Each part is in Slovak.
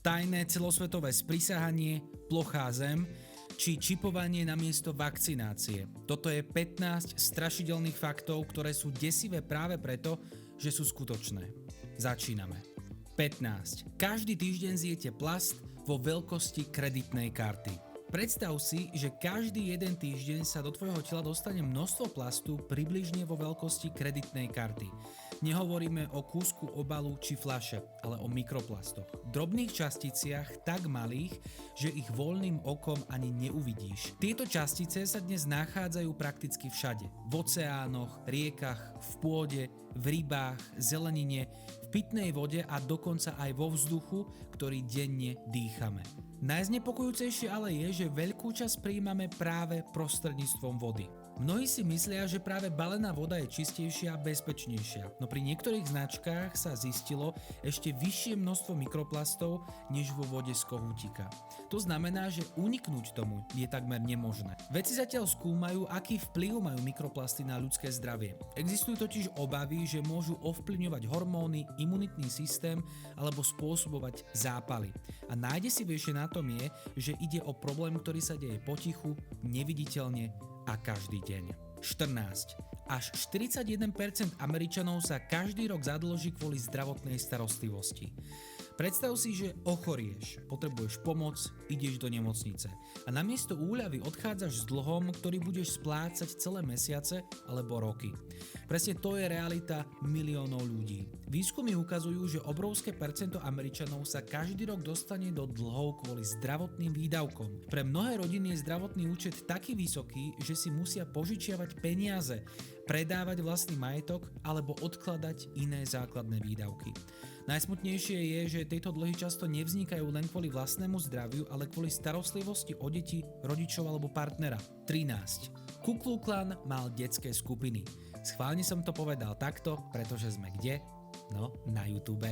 tajné celosvetové sprisahanie, plochá zem či čipovanie namiesto vakcinácie. Toto je 15 strašidelných faktov, ktoré sú desivé práve preto, že sú skutočné. Začíname. 15. Každý týždeň zjete plast vo veľkosti kreditnej karty. Predstav si, že každý jeden týždeň sa do tvojho tela dostane množstvo plastu približne vo veľkosti kreditnej karty. Nehovoríme o kúsku obalu či fľaše, ale o mikroplastoch. Drobných časticiach tak malých, že ich voľným okom ani neuvidíš. Tieto častice sa dnes nachádzajú prakticky všade. V oceánoch, riekach, v pôde, v rybách, zelenine, v pitnej vode a dokonca aj vo vzduchu, ktorý denne dýchame. Najznepokojúcejšie ale je, že veľkú časť prijímame práve prostredníctvom vody. Mnohí si myslia, že práve balená voda je čistejšia a bezpečnejšia, no pri niektorých značkách sa zistilo ešte vyššie množstvo mikroplastov než vo vode z kohútika. To znamená, že uniknúť tomu je takmer nemožné. Vedci zatiaľ skúmajú, aký vplyv majú mikroplasty na ľudské zdravie. Existujú totiž obavy, že môžu ovplyvňovať hormóny, imunitný systém alebo spôsobovať zápaly. A najdesivejšie na tom je, že ide o problém, ktorý sa deje potichu, neviditeľne a každý deň. 14. Až 41% Američanov sa každý rok zadlží kvôli zdravotnej starostlivosti. Predstav si, že ochorieš, potrebuješ pomoc, ideš do nemocnice a namiesto úľavy odchádzaš s dlhom, ktorý budeš splácať celé mesiace alebo roky. Presne to je realita miliónov ľudí. Výskumy ukazujú, že obrovské percento Američanov sa každý rok dostane do dlhov kvôli zdravotným výdavkom. Pre mnohé rodiny je zdravotný účet taký vysoký, že si musia požičiavať peniaze, predávať vlastný majetok alebo odkladať iné základné výdavky. Najsmutnejšie je, že tieto dlhy často nevznikajú len kvôli vlastnému zdraviu, ale kvôli starostlivosti o deti, rodičov alebo partnera. 13. Ku Klux Klan mal detské skupiny. Schválne som to povedal takto, pretože sme kde? No, na YouTube.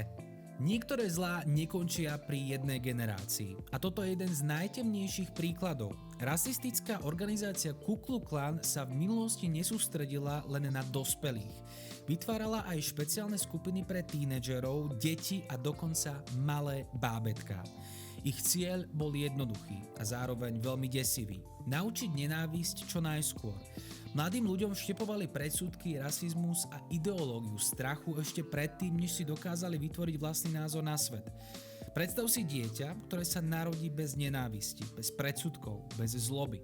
Niektoré zlá nekončia pri jednej generácii. A toto je jeden z najtemnejších príkladov. Rasistická organizácia Ku Klux Klan sa v minulosti nesústredila len na dospelých. Vytvárala aj špeciálne skupiny pre tínedžerov, deti a dokonca malé bábätká. Ich cieľ bol jednoduchý a zároveň veľmi desivý. Naučiť nenávisť čo najskôr. Mladým ľuďom vštepovali predsudky, rasizmus a ideológiu strachu ešte predtým, než si dokázali vytvoriť vlastný názor na svet. Predstav si dieťa, ktoré sa narodí bez nenávisti, bez predsudkov, bez zloby.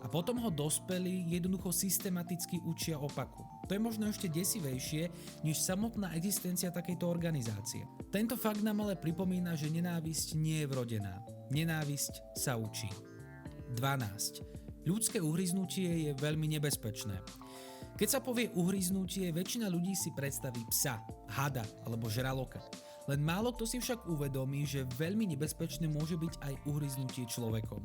A potom ho dospelí jednoducho systematicky učia opaku. To je možno ešte desivejšie, než samotná existencia takejto organizácie. Tento fakt nám ale pripomína, že nenávisť nie je vrodená. Nenávisť sa učí. 12. Ľudské uhryznutie je veľmi nebezpečné. Keď sa povie uhryznutie, väčšina ľudí si predstaví psa, hada alebo žraloka. Len málo kto si však uvedomí, že veľmi nebezpečné môže byť aj uhryznutie človekom.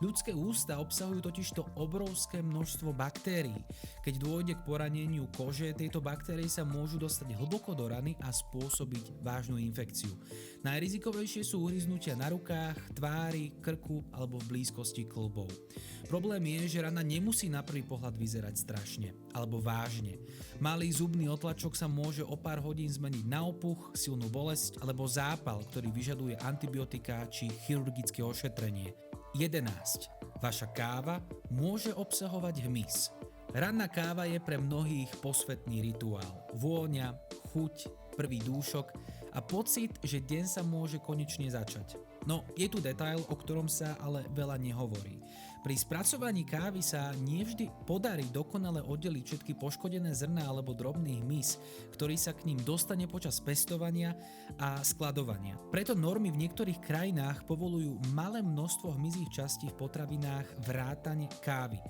Ľudské ústa obsahujú totižto obrovské množstvo baktérií. Keď dôjde k poraneniu kože, tieto baktérie sa môžu dostať hlboko do rany a spôsobiť vážnu infekciu. Najrizikovejšie sú uhryznutia na rukách, tvári, krku alebo v blízkosti kĺbov. Problém je, že rana nemusí na prvý pohľad vyzerať strašne alebo vážne. Malý zubný otlačok sa môže o pár hodín zmeniť na opuch, silnú bolesť alebo zápal, ktorý vyžaduje antibiotika či chirurgické ošetrenie. 11. Vaša káva môže obsahovať hmyz. Ranná káva je pre mnohých posvätný rituál. Vôňa, chuť, prvý dúšok a pocit, že deň sa môže konečne začať. No, je tu detail, o ktorom sa ale veľa nehovorí. Pri spracovaní kávy sa nevždy podarí dokonale oddeliť všetky poškodené zrná alebo drobný hmyz, ktorý sa k ním dostane počas pestovania a skladovania. Preto normy v niektorých krajinách povolujú malé množstvo hmyzích častí v potravinách vrátane kávy.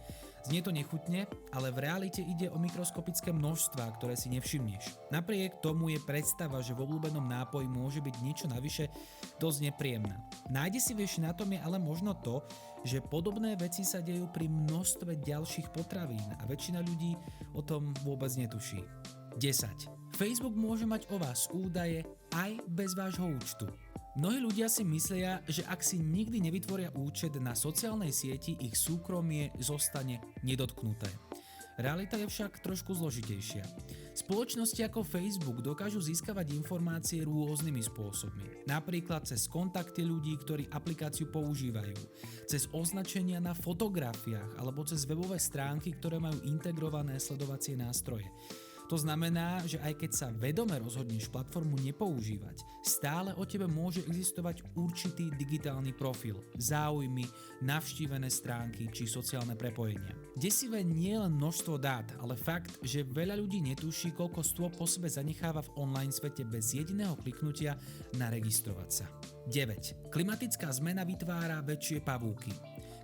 Znie to nechutne, ale v realite ide o mikroskopické množstvá, ktoré si nevšimneš. Napriek tomu je predstava, že v obľúbenom nápoji môže byť niečo navyše dosť nepríjemná. Najdesivejšie na tom je ale možno to, že podobné veci sa dejú pri množstve ďalších potravín a väčšina ľudí o tom vôbec netuší. 10. Facebook môže mať o vás údaje aj bez vášho účtu. Mnohí ľudia si myslia, že ak si nikdy nevytvoria účet na sociálnej sieti, ich súkromie zostane nedotknuté. Realita je však trošku zložitejšia. Spoločnosti ako Facebook dokážu získavať informácie rôznymi spôsobmi. Napríklad cez kontakty ľudí, ktorí aplikáciu používajú, cez označenia na fotografiách alebo cez webové stránky, ktoré majú integrované sledovacie nástroje. To znamená, že aj keď sa vedome rozhodneš platformu nepoužívať, stále o tebe môže existovať určitý digitálny profil, záujmy, navštívené stránky či sociálne prepojenia. Desivé nie je len množstvo dát, ale fakt, že veľa ľudí netuší, koľko stôp po sebe zanecháva v online svete bez jediného kliknutia na registrovať sa. 9. Klimatická zmena vytvára väčšie pavúky.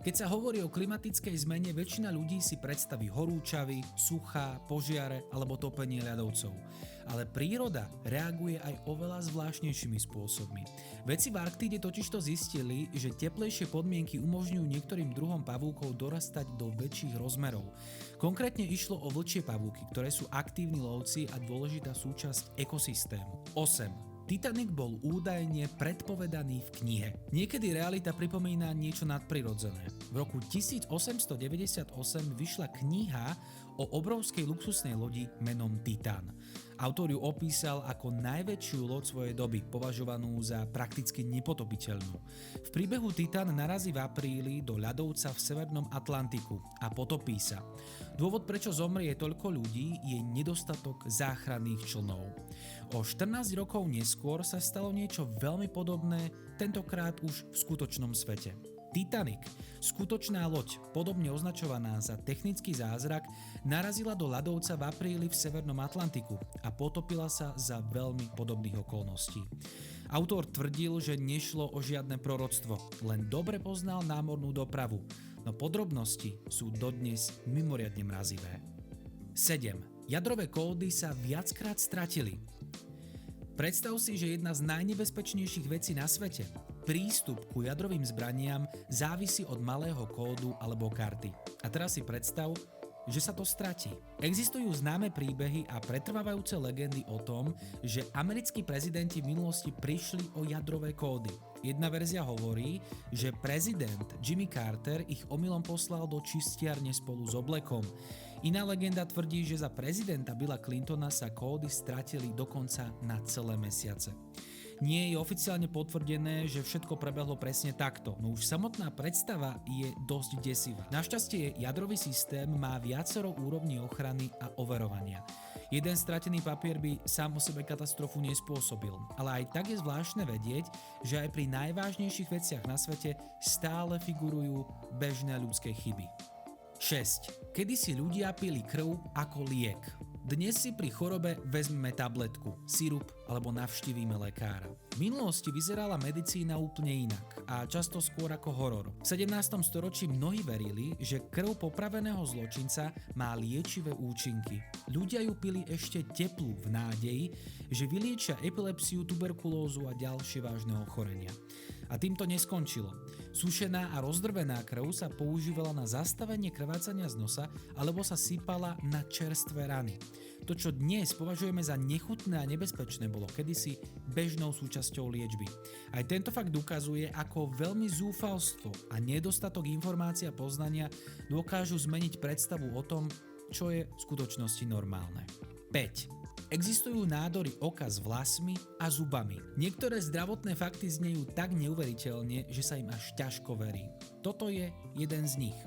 Keď sa hovorí o klimatickej zmene, väčšina ľudí si predstaví horúčavy, suchá, požiare alebo topenie ľadovcov. Ale príroda reaguje aj oveľa zvláštnejšími spôsobmi. Vedci v Arktíde totižto zistili, že teplejšie podmienky umožňujú niektorým druhom pavúkov dorastať do väčších rozmerov. Konkrétne išlo o vlčie pavúky, ktoré sú aktívni lovci a dôležitá súčasť ekosystému. 8. Titanic bol údajne predpovedaný v knihe. Niekedy realita pripomína niečo nadprirodzené. V roku 1898 vyšla kniha o obrovskej luxusnej lodi menom Titan. Autor ju opísal ako najväčšiu loď svojej doby, považovanú za prakticky nepotopiteľnú. V príbehu Titan narazí v apríli do ľadovca v Severnom Atlantiku a potopí sa. Dôvod, prečo zomrie toľko ľudí, je nedostatok záchranných člnov. O 14 rokov neskôr sa stalo niečo veľmi podobné, tentokrát už v skutočnom svete. Titanic, skutočná loď, podobne označovaná za technický zázrak, narazila do ľadovca v apríli v Severnom Atlantiku a potopila sa za veľmi podobných okolností. Autor tvrdil, že nešlo o žiadne proroctvo, len dobre poznal námornú dopravu, no podrobnosti sú dodnes mimoriadne mrazivé. 7. Jadrové kódy sa viackrát stratili. Predstav si, že jedna z najnebezpečnejších vecí na svete, prístup ku jadrovým zbraniam, závisí od malého kódu alebo karty. A teraz si predstav, že sa to stratí. Existujú známe príbehy a pretrvávajúce legendy o tom, že americkí prezidenti v minulosti prišli o jadrové kódy. Jedna verzia hovorí, že prezident Jimmy Carter ich omylom poslal do čistiarne spolu s oblekom. Iná legenda tvrdí, že za prezidenta Billa Clintona sa kódy stratili dokonca na celé mesiace. Nie je oficiálne potvrdené, že všetko prebehlo presne takto, no už samotná predstava je dosť desivá. Našťastie jadrový systém má viacero úrovní ochrany a overovania. Jeden stratený papier by sám o sebe katastrofu nespôsobil, ale aj tak je zvláštne vedieť, že aj pri najvážnejších veciach na svete stále figurujú bežné ľudské chyby. 6. Kedysi ľudia pili krv ako liek. Dnes si pri chorobe vezmeme tabletku, sirup alebo navštívime lekára. V minulosti vyzerala medicína úplne inak a často skôr ako horor. V 17. storočí mnohí verili, že krv popraveného zločinca má liečivé účinky. Ľudia ju pili ešte teplú v nádeji, že vyliečia epilepsiu, tuberkulózu a ďalšie vážne ochorenia. A tým to neskončilo. Sušená a rozdrvená krv sa používala na zastavenie krvácania z nosa alebo sa sypala na čerstvé rany. To, čo dnes považujeme za nechutné a nebezpečné, bolo kedysi bežnou súčasťou liečby. Aj tento fakt ukazuje, ako veľmi zúfalstvo a nedostatok informácií a poznania dokážu zmeniť predstavu o tom, čo je v skutočnosti normálne. 5. Existujú nádory oka s vlasmi a zubami. Niektoré zdravotné fakty znejú tak neuveriteľne, že sa im až ťažko verí. Toto je jeden z nich.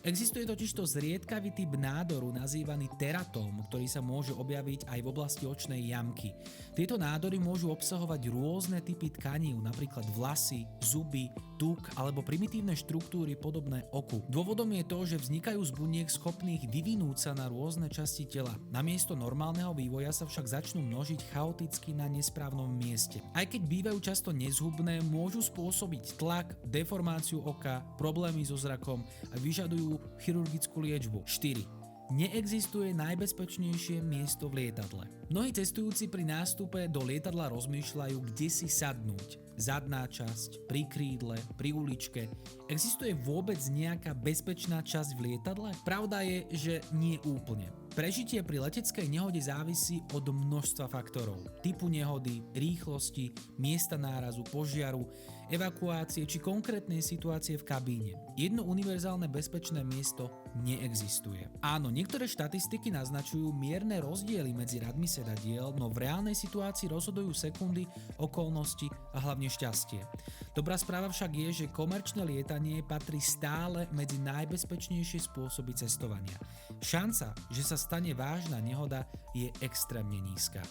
Existuje totižto zriedkavý typ nádoru nazývaný teratóm, ktorý sa môže objaviť aj v oblasti očnej jamky. Tieto nádory môžu obsahovať rôzne typy tkanív, napríklad vlasy, zuby, tuk alebo primitívne štruktúry podobné oku. Dôvodom je to, že vznikajú z buniek schopných vyvinúť sa na rôzne časti tela. Namiesto normálneho vývoja sa však začnú množiť chaoticky na nesprávnom mieste. Aj keď bývajú často nezhubné, môžu spôsobiť tlak, deformáciu oka, problémy so zrakom a vyžadujú chirurgickú liečbu. 4. Neexistuje najbezpečnejšie miesto v lietadle. Mnohí cestujúci pri nástupe do lietadla rozmýšľajú, kde si sadnúť. Zadná časť, pri krídle, pri uličke. Existuje vôbec nejaká bezpečná časť v lietadle? Pravda je, že nie úplne. Prežitie pri leteckej nehode závisí od množstva faktorov. Typu nehody, rýchlosti, miesta nárazu, požiaru. evakuácie či konkrétnej situácie v kabíne. Jedno univerzálne bezpečné miesto neexistuje. Áno, niektoré štatistiky naznačujú mierne rozdiely medzi radmi sedadiel, no v reálnej situácii rozhodujú sekundy, okolnosti a hlavne šťastie. Dobrá správa však je, že komerčné lietanie patrí stále medzi najbezpečnejšie spôsoby cestovania. Šanca, že sa stane vážna nehoda, je extrémne nízka.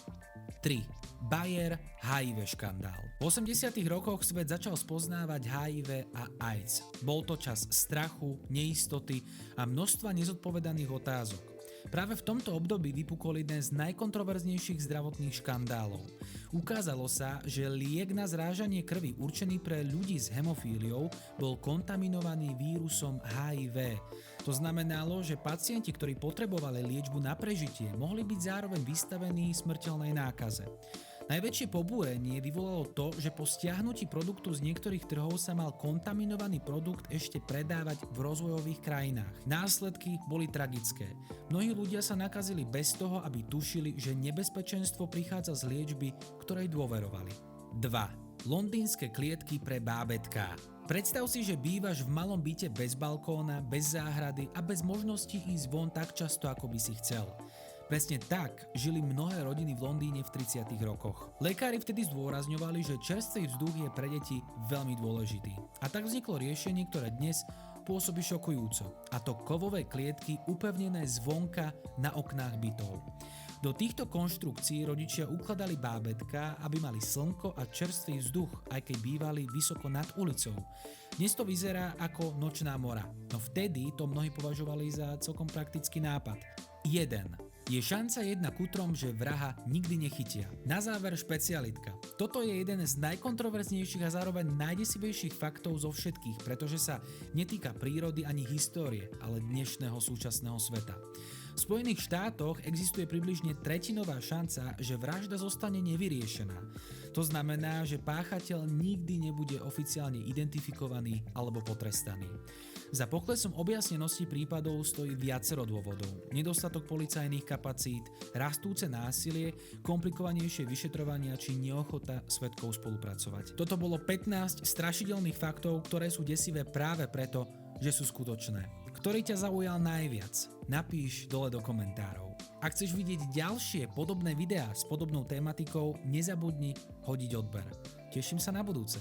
3. Bayer HIV škandál. V 80. rokoch svet začal spoznávať HIV a AIDS. Bol to čas strachu, neistoty a množstva nezodpovedaných otázok. Práve v tomto období vypukol jeden z najkontroverznejších zdravotných škandálov. Ukázalo sa, že liek na zrážanie krvi určený pre ľudí s hemofíliou bol kontaminovaný vírusom HIV. To znamenalo, že pacienti, ktorí potrebovali liečbu na prežitie, mohli byť zároveň vystavení smrteľnej nákaze. Najväčšie pobúrenie vyvolalo to, že po stiahnutí produktu z niektorých trhov sa mal kontaminovaný produkt ešte predávať v rozvojových krajinách. Následky boli tragické. Mnohí ľudia sa nakazili bez toho, aby tušili, že nebezpečenstvo prichádza z liečby, ktorej dôverovali. 2. Londýnske klietky pre bábätká. Predstav si, že bývaš v malom byte bez balkóna, bez záhrady a bez možnosti ísť von tak často, ako by si chcel. Presne tak žili mnohé rodiny v Londýne v 30. rokoch. Lekári vtedy zdôrazňovali, že čerstvý vzduch je pre deti veľmi dôležitý. A tak vzniklo riešenie, ktoré dnes pôsobí šokujúco. A to kovové klietky upevnené zvonka na oknách bytov. Do týchto konštrukcií rodičia ukladali bábätká, aby mali slnko a čerstvý vzduch, aj keď bývali vysoko nad ulicou. Dnes to vyzerá ako nočná mora, no vtedy to mnohí považovali za celkom praktický nápad. 1. Je šanca 1 k 3, že vraha nikdy nechytia. Na záver špecialitka. Toto je jeden z najkontroverznejších a zároveň najdesivejších faktov zo všetkých, pretože sa netýka prírody ani histórie, ale dnešného súčasného sveta. V Spojených štátoch existuje približne tretinová šanca, že vražda zostane nevyriešená. To znamená, že páchateľ nikdy nebude oficiálne identifikovaný alebo potrestaný. Za poklesom objasnenosti prípadov stojí viacero dôvodov. Nedostatok policajných kapacít, rastúce násilie, komplikovanejšie vyšetrovania či neochota svedkov spolupracovať. Toto bolo 15 strašidelných faktov, ktoré sú desivé práve preto, že sú skutočné. Ktorý ťa zaujal najviac? Napíš dole do komentárov. Ak chceš vidieť ďalšie podobné videá s podobnou tematikou, nezabudni hodiť odber. Teším sa na budúce.